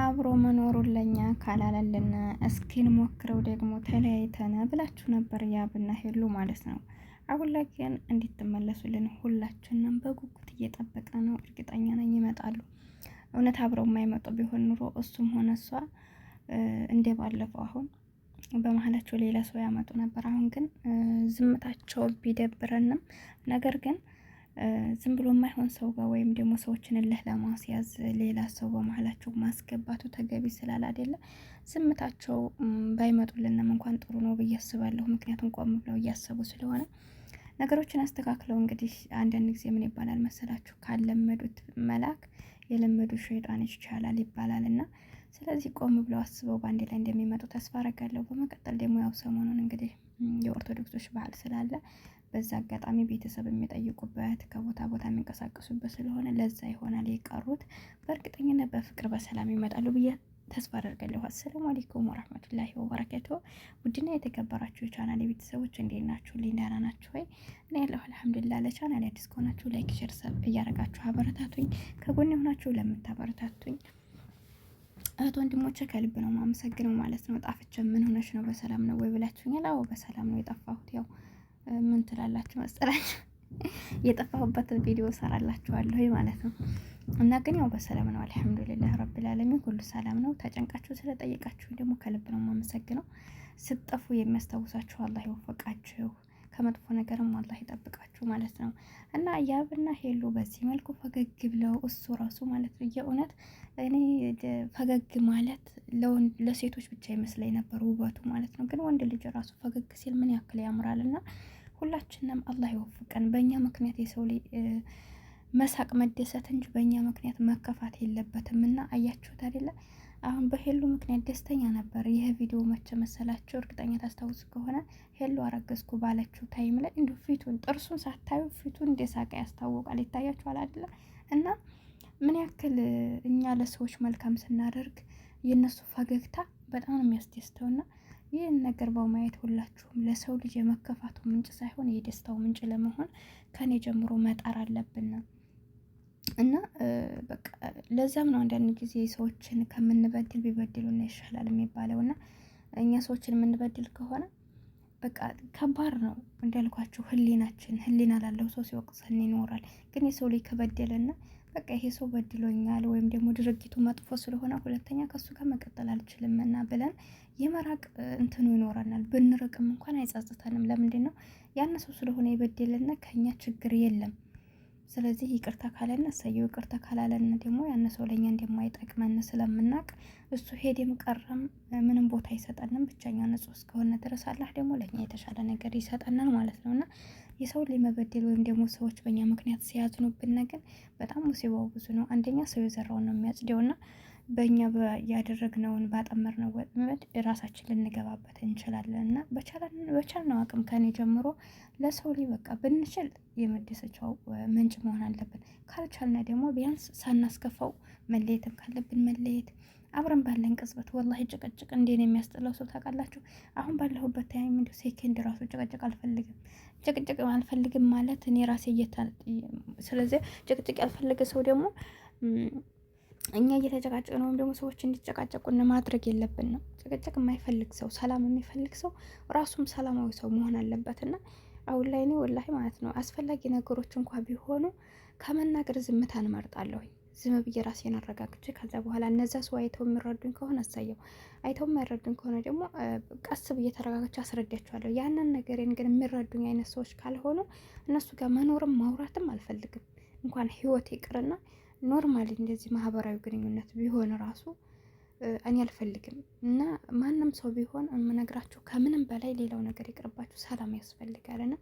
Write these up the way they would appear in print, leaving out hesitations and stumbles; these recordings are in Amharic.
አብሮ መኖሩን ለኛ ካላለልን እስኪን ሞክረው ደግሞ ተለያይተን ብላችሁ ነበር ያብና ሄሉ ማለት ነው። አሁን ላይ ግን እንዲትመለሱልን ሁላችንም በጉጉት እየጠበቀ ነው። እርግጠኛ ነኝ ይመጣሉ። እውነት አብረው የማይመጡ ቢሆን ኑሮ እሱም ሆነ እሷ እንደ ባለፈው አሁን በመሀላቸው ሌላ ሰው ያመጡ ነበር። አሁን ግን ዝምታቸው ቢደብረንም ነገር ግን ዝም ብሎ የማይሆን ሰው ጋር ወይም ደግሞ ሰዎችን እልህ ለማስያዝ ሌላ ሰው በመሀላቸው ማስገባቱ ተገቢ ስላላደለ ዝምታቸው ባይመጡልንም እንኳን ጥሩ ነው ብዬ አስባለሁ። ምክንያቱም ቆም ብለው እያሰቡ ስለሆነ ነገሮችን አስተካክለው እንግዲህ አንዳንድ ጊዜ ምን ይባላል መሰላችሁ ካለመዱት መላክ የለመዱ ሸይጣን ይቻላል ይባላል እና ስለዚህ ቆም ብለው አስበው በአንድ ላይ እንደሚመጡ ተስፋ አረጋለሁ። በመቀጠል ደግሞ ያው ሰሞኑን እንግዲህ የኦርቶዶክሶች ባህል ስላለ በዛ አጋጣሚ ቤተሰብ የሚጠይቁበት ከቦታ ቦታ የሚንቀሳቀሱበት ስለሆነ ለዛ ይሆናል የቀሩት። በእርግጠኝነት በፍቅር በሰላም ይመጣሉ ብዬ ተስፋ አደርጋለሁ። አሰላሙ አለይኩም ወራህመቱላሂ ወበረካቱ። ውድና የተከበራችሁ የቻናል ቤተሰቦች እንዴት ናችሁ? ደህና ናችሁ ወይ? እኔ ያለሁ አልሐምዱሊላህ። ለቻናል አዲስ ከሆናችሁ ላይክ፣ ሼር፣ ሰብ እያደረጋችሁ አበረታቱኝ። ከጎን የሆናችሁ ለምታበረታቱኝ እህት ወንድሞቼ ከልብ ነው ማመሰግነው ማለት ነው። ጣፍቼ ምን ሆነሽ ነው በሰላም ነው ወይ ብላችሁኛል። አዎ በሰላም ነው የጠፋሁት። ያው ምን ትላላችሁ መሰላችሁ የጠፋሁበትን ቪዲዮ ሰራላችኋለሁ ማለት ነው። እና ግን ያው በሰላም ነው አልሐምዱሊላህ ረብል ዓለሚን ሁሉ ሰላም ነው። ተጨንቃችሁ ስለጠየቃችሁ ደግሞ ከልብ ነው ማመሰግነው። ስትጠፉ የሚያስታውሳችሁ አላህ ይወፈቃችሁ፣ ከመጥፎ ነገርም አላህ ይጠብቃችሁ ማለት ነው። እና ያብና ሄሉ በዚህ መልኩ ፈገግ ብለው እሱ ራሱ ማለት ነው የእውነት እኔ ፈገግ ማለት ለሴቶች ብቻ ይመስለኝ ነበር ውበቱ ማለት ነው። ግን ወንድ ልጅ ራሱ ፈገግ ሲል ምን ያክል ያምራል። እና ሁላችንም አላህ ይወፍቀን። በእኛ ምክንያት የሰው ልጅ መሳቅ መደሰት እንጂ በእኛ ምክንያት መከፋት የለበትም። እና አያችሁት አይደለ? አሁን በሄሉ ምክንያት ደስተኛ ነበር። ይህ ቪዲዮ መቼ መሰላችሁ? እርግጠኛ ታስታውሱ ከሆነ ሄሉ አረገዝኩ ባለችው ታይም ላይ እንዲሁ ፊቱን ጥርሱን ሳታዩ ፊቱን እንደሳቀ ያስታውቃል። ይታያችኋል አይደለ? እና ምን ያክል እኛ ለሰዎች መልካም ስናደርግ የነሱ ፈገግታ በጣም ነው የሚያስደስተውና ይህን ነገር በማየት ሁላችሁም ለሰው ልጅ የመከፋቱ ምንጭ ሳይሆን የደስታው ምንጭ ለመሆን ከኔ ጀምሮ መጣር አለብን እና በቃ ለዛም ነው አንዳንድ ጊዜ ሰዎችን ከምንበድል ቢበድሉና ይሻላል የሚባለው። እና እኛ ሰዎችን የምንበድል ከሆነ በቃ ከባድ ነው እንዳልኳችሁ። ህሊና ላለው ሰው ሲወቅሰን ይኖራል። ግን የሰው ልጅ ከበደለና በቃ ይሄ ሰው በድሎኛል ወይም ደግሞ ድርጊቱ መጥፎ ስለሆነ ሁለተኛ ከሱ ጋር መቀጠል አልችልም እና ብለን የመራቅ እንትኑ ይኖረናል። ብንርቅም እንኳን አይጸጽተንም። ለምንድን ነው ያን ሰው ስለሆነ የበደለና ከኛ ችግር የለም። ስለዚህ ይቅርታ ካለን እሰየው፣ ይቅርታ ካላለን ደግሞ ያን ሰው ለኛ እንደማይጠቅመን ስለምናቅ እሱ ሄደም ቀረም ምንም ቦታ አይሰጠንም። ብቻኛ ንጹህ እስከሆነ ድረስ አላህ ደግሞ ለኛ የተሻለ ነገር ይሰጠናል ማለት ነውና የሰው ላይ መበደል ወይም ደግሞ ሰዎች በእኛ ምክንያት ሲያዝኑብን ነገር በጣም ሙሲባው ብዙ ነው። አንደኛ ሰው የዘራውን ነው የሚያጽደውና በእኛ ያደረግነውን ባጠመርነው ወጥመድ ራሳችን ልንገባበት እንችላለን። እና በቻልነው አቅም ከኔ ጀምሮ ለሰው ላይ በቃ ብንችል የመደሰቻው ምንጭ መሆን አለብን። ካልቻልነ ደግሞ ቢያንስ ሳናስከፋው መለየትም ካለብን መለየት፣ አብረን ባለን ቅጽበት ወላሂ ጭቅጭቅ እንዴት ነው የሚያስጠላው ሰው ታውቃላችሁ። አሁን ባለሁበት ታይም እንዲሁ ሴኮንድ ራሱ ጭቅጭቅ አልፈልግም። ጭቅጭቅ አልፈልግም ማለት እኔ ራሴ ስለዚህ ጭቅጭቅ ያልፈለገ ሰው ደግሞ እኛ እየተጨቃጨቅ ነው ወይም ደግሞ ሰዎች እንዲጨቃጨቁን ማድረግ የለብን ነው። ጭቅጭቅ የማይፈልግ ሰው፣ ሰላም የሚፈልግ ሰው ራሱም ሰላማዊ ሰው መሆን አለበትና አሁን ላይ እኔ ወላሂ ማለት ነው አስፈላጊ ነገሮች እንኳ ቢሆኑ ከመናገር ዝምታን እመርጣለሁ። ዝም ብዬ ራሴን አረጋግቼ ከዛ በኋላ እነዛ ሰው አይተው የሚረዱኝ ከሆነ አሳየው፣ አይተው የማይረዱኝ ከሆነ ደግሞ ቀስ ብዬ ተረጋግቼ አስረዳቸዋለሁ። ያንን ነገሬን ግን የሚረዱኝ አይነት ሰዎች ካልሆኑ እነሱ ጋር መኖርም ማውራትም አልፈልግም። እንኳን ህይወት ይቅርና ኖርማሊ እንደዚህ ማህበራዊ ግንኙነት ቢሆን ራሱ እኔ አልፈልግም። እና ማንም ሰው ቢሆን የምነግራችሁ ከምንም በላይ ሌላው ነገር ይቅርባችሁ፣ ሰላም ያስፈልጋልና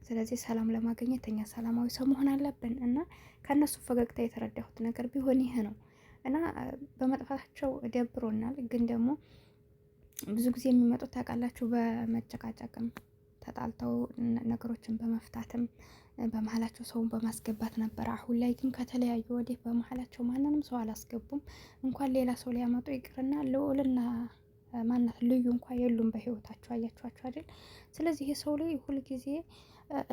ስለዚህ ሰላም ለማግኘት እኛ ሰላማዊ ሰው መሆን አለብን። እና ከነሱ ፈገግታ የተረዳሁት ነገር ቢሆን ይሄ ነው። እና በመጥፋታቸው ደብሮናል። ግን ደግሞ ብዙ ጊዜ የሚመጡት ታውቃላችሁ በመጨቃጨቅም ተጣልተው ነገሮችን በመፍታትም በመሀላቸው ሰውን በማስገባት ነበር። አሁን ላይ ግን ከተለያዩ ወዲህ በመሀላቸው ማንንም ሰው አላስገቡም። እንኳን ሌላ ሰው ሊያመጡ ይቅርና ልዑልና ማናት ልዩ እንኳን የሉም በህይወታቸው። አያችኋቸው አይደል? ስለዚህ የሰው ላይ ሁልጊዜ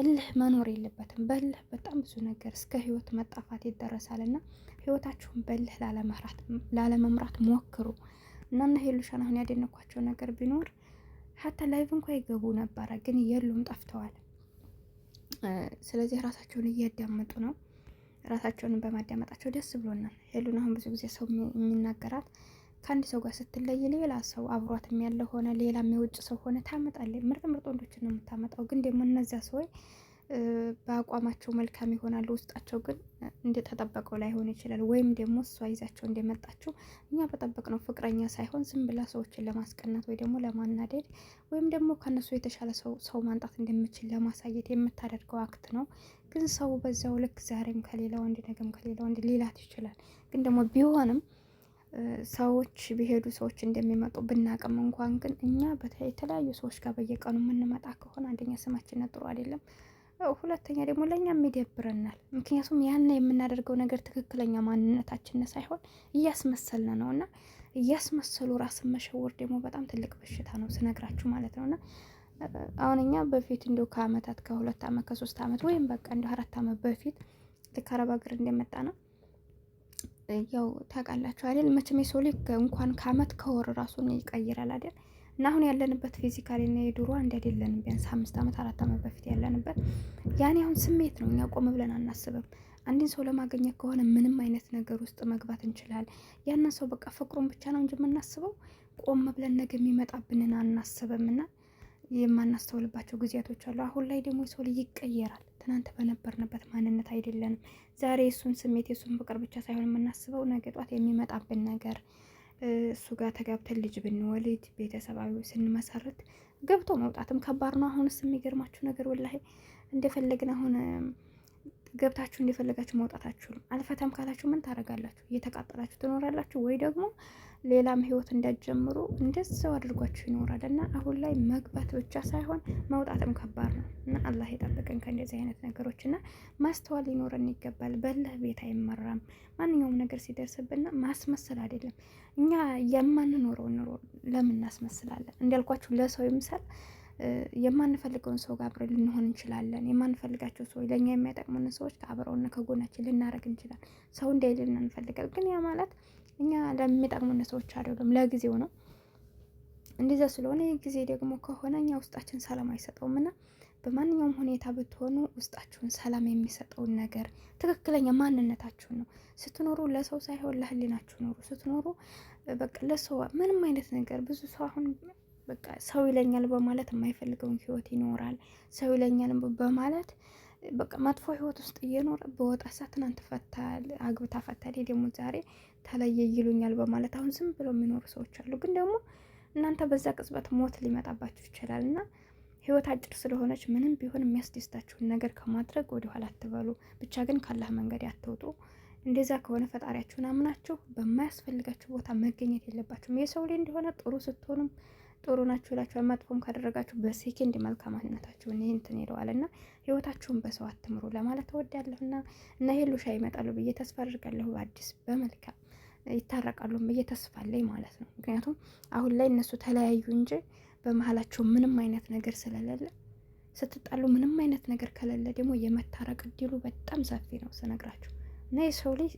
እልህ መኖር የለበትም። በእልህ በጣም ብዙ ነገር እስከ ህይወት መጣፋት ይደረሳል እና ህይወታችሁን በእልህ ላለመምራት ሞክሩ እና ሄሉሻን አሁን ያደነኳቸው ነገር ቢኖር ሀታ ላይቭ እንኳ ይገቡ ነበረ፣ ግን የሉም፣ ጠፍተዋል። ስለዚህ ራሳቸውን እያዳመጡ ነው። ራሳቸውን በማዳመጣቸው ደስ ብሎናል። ሄሉን አሁን ብዙ ጊዜ ሰው የሚናገራት ከአንድ ሰው ጋር ስትለይ ሌላ ሰው አብሯትም ያለ ሆነ ሌላም የውጭ ሰው ሆነ ታመጣለች። ምርጥ ወንዶችን ነው የምታመጣው። ግን ደግሞ እነዚያ ሰዎች በአቋማቸው መልካም ይሆናሉ፣ ውስጣቸው ግን እንደተጠበቀው ላይሆን ይችላል። ወይም ደግሞ እሷ ይዛቸው እንደመጣችው እኛ በጠበቅነው ፍቅረኛ ሳይሆን ዝም ብላ ሰዎችን ለማስቀናት ወይ ደግሞ ለማናደድ ወይም ደግሞ ከነሱ የተሻለ ሰው ማንጣት እንደምችል ለማሳየት የምታደርገው አክት ነው። ግን ሰው በዛው ልክ ዛሬም ከሌላ ወንድ ነገም ከሌላ ወንድ ሊላት ይችላል። ግን ደግሞ ቢሆንም ሰዎች ቢሄዱ ሰዎች እንደሚመጡ ብናቅም እንኳን ግን እኛ የተለያዩ ሰዎች ጋር በየቀኑ የምንመጣ ከሆነ አንደኛ ስማችን ጥሩ አይደለም፣ ሁለተኛ ደግሞ ለእኛም ይደብረናል። ምክንያቱም ያን የምናደርገው ነገር ትክክለኛ ማንነታችን ሳይሆን እያስመሰልን ነው እና እያስመሰሉ ራስን መሸወር ደግሞ በጣም ትልቅ በሽታ ነው ስነግራችሁ ማለት ነው። እና አሁን እኛ በፊት እንዲሁ ከአመታት ከ2 አመት ከ3 አመት ወይም በቃ እንደ 4 አመት በፊት ልክ አረብ ሀገር እንደመጣ ነው ያው ታውቃላችሁ አይደል? መቼም የሰው ልጅ እንኳን ከአመት ከወር ራሱን ይቀይራል አይደል? እና አሁን ያለንበት ፊዚካሊ እና የድሮ አንድ አይደለንም። ቢያንስ 5 አመት 4 አመት በፊት ያለንበት ያኔ አሁን ስሜት ነው። እኛ ቆም ብለን አናስብም። አንድን ሰው ለማግኘት ከሆነ ምንም አይነት ነገር ውስጥ መግባት እንችላለን። ያንን ሰው በቃ ፍቅሩን ብቻ ነው እንጂ የምናስበው ቆም ብለን ነገ የሚመጣብንን አናስብም። እና የማናስተውልባቸው ጊዜያቶች አሉ። አሁን ላይ ደግሞ የሰው ልጅ ይቀየራል። ትናንት በነበርንበት ማንነት አይደለንም። ዛሬ የእሱን ስሜት የእሱን ፍቅር ብቻ ሳይሆን የምናስበው ነገ ጧት የሚመጣብን ነገር እሱ ጋር ተጋብተን ልጅ ብንወልድ ቤተሰባዊ ስንመሰርት ገብቶ መውጣትም ከባድ ነው። አሁንስ የሚገርማችሁ ነገር ወላሂ እንደፈለግን አሁን ገብታችሁ እንደፈለጋችሁ መውጣታችሁ አልፈተም ካላችሁ ምን ታደርጋላችሁ? እየተቃጠላችሁ ትኖራላችሁ ወይ ደግሞ ሌላም ህይወት እንዳትጀምሩ እንደዛው አድርጓችሁ ይኖራል። እና አሁን ላይ መግባት ብቻ ሳይሆን መውጣትም ከባድ ነው። እና አላህ ይጠብቀን ከእንደዚህ አይነት ነገሮች እና ማስተዋል ሊኖረን ይገባል። በልህ ቤት አይመራም። ማንኛውም ነገር ሲደርስብና ማስመሰል አይደለም። እኛ የማንኖረው ኑሮ ለምን እናስመስላለን? እንዳልኳችሁ ለሰው ይምሰል የማንፈልገውን ሰው ጋር አብረን ልንሆን እንችላለን። የማንፈልጋቸው ሰዎች ለእኛ የማይጠቅሙን ሰዎች ከአብረውና ከጎናችን ልናደርግ እንችላለን። ሰው እንዳይልን እንፈልጋለን። ግን ያ ማለት እኛ ለሚጠቅሙን ሰዎች አይደሉም፣ ለጊዜው ነው። እንደዛ ስለሆነ ይህ ጊዜ ደግሞ ከሆነ እኛ ውስጣችን ሰላም አይሰጠውም። እና በማንኛውም ሁኔታ ብትሆኑ ውስጣችሁን ሰላም የሚሰጠውን ነገር ትክክለኛ ማንነታችሁን ነው ስትኖሩ፣ ለሰው ሳይሆን ለህሊናችሁ ኖሩ። ስትኖሩ በቃ ለሰው ምንም አይነት ነገር ብዙ ሰው አሁን በቃ ሰው ይለኛል በማለት የማይፈልገውን ህይወት ይኖራል። ሰው ይለኛል በማለት በቃ መጥፎ ህይወት ውስጥ እየኖረ በወጣ ሰዓት ትናንት ፈታል አግብታ ፈታል ደግሞ ዛሬ ተለየ ይሉኛል በማለት አሁን ዝም ብለው የሚኖሩ ሰዎች አሉ። ግን ደግሞ እናንተ በዛ ቅጽበት ሞት ሊመጣባችሁ ይችላል እና ህይወት አጭር ስለሆነች ምንም ቢሆን የሚያስደስታችሁን ነገር ከማድረግ ወደ ኋላ አትበሉ። ብቻ ግን ካላህ መንገድ አትውጡ። እንደዛ ከሆነ ፈጣሪያችሁን አምናችሁ በማያስፈልጋችሁ ቦታ መገኘት የለባችሁም። የሰው ላይ እንደሆነ ጥሩ ስትሆኑም ጥሩ ናችሁ ይላችኋል። መጥፎም ካደረጋችሁ በሴኬንድ መልካምነታችሁን እንትን ይለዋል እና ህይወታችሁን በሰው አትምሩ ለማለት እወዳለሁና እና ሄሉሻ ይመጣሉ ብዬ ተስፋ አድርጋለሁ። በአዲስ በመልካም ይታረቃሉ ብዬ ተስፋ አለኝ ማለት ነው። ምክንያቱም አሁን ላይ እነሱ ተለያዩ እንጂ በመሀላቸው ምንም አይነት ነገር ስለሌለ ስትጣሉ ምንም አይነት ነገር ከሌለ ደግሞ የመታረቅ እድሉ በጣም ሰፊ ነው ስነግራችሁ። እና የሰው ልጅ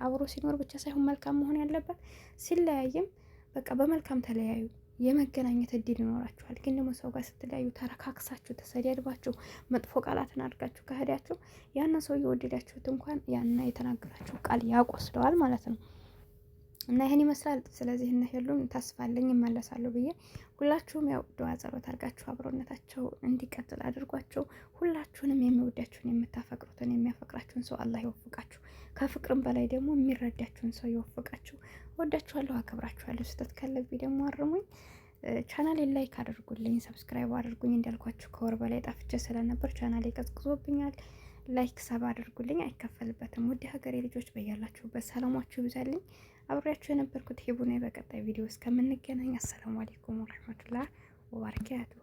አብሮ ሲኖር ብቻ ሳይሆን መልካም መሆን ያለበት ሲለያይም በቃ በመልካም ተለያዩ የመገናኘት እድል ይኖራችኋል። ግን ደግሞ ሰው ጋር ስትለያዩ ተረካክሳችሁ ተሰዳድባችሁ መጥፎ ቃላትን አድርጋችሁ ከሄዳችሁ ያንን ሰው እየወደዳችሁት እንኳን ያና የተናገራችሁ ቃል ያቆስለዋል ማለት ነው። እና ይሄን ይመስላል። ስለዚህ እነ ሄሉን ተስፋ አለኝ እመለሳለሁ ብዬ ሁላችሁም ያው ዱዓ ጸሎት አድርጋችሁ አብሮነታቸው እንዲቀጥል አድርጓቸው። ሁላችሁንም የሚወዳችሁን የምታፈቅሩትን የሚያፈቅራችሁን ሰው አላህ ይወፍቃችሁ። ከፍቅርም በላይ ደግሞ የሚረዳችሁን ሰው ይወፍቃችሁ። ወዳችኋለሁ፣ አከብራችኋለሁ። ስህተት ካለብኝ ደግሞ አርሙኝ። ቻናሌን ላይክ አድርጉልኝ፣ ሰብስክራይብ አድርጉኝ። እንዳልኳችሁ ከወር በላይ ጠፍቼ ስለነበር ቻናሌ ቀዝቅዞብኛል። ላይክ ሰብ አድርጉልኝ፣ አይከፈልበትም። ውድ ሀገሬ ልጆች በያላችሁበት ሰላማችሁ ይብዛልኝ። አብሬያችሁ የነበርኩት ሂቡ ነኝ። በቀጣይ ቪዲዮ እስከምንገናኝ አሰላሙ አለይኩም ወረህመቱላህ ወበረካቱ።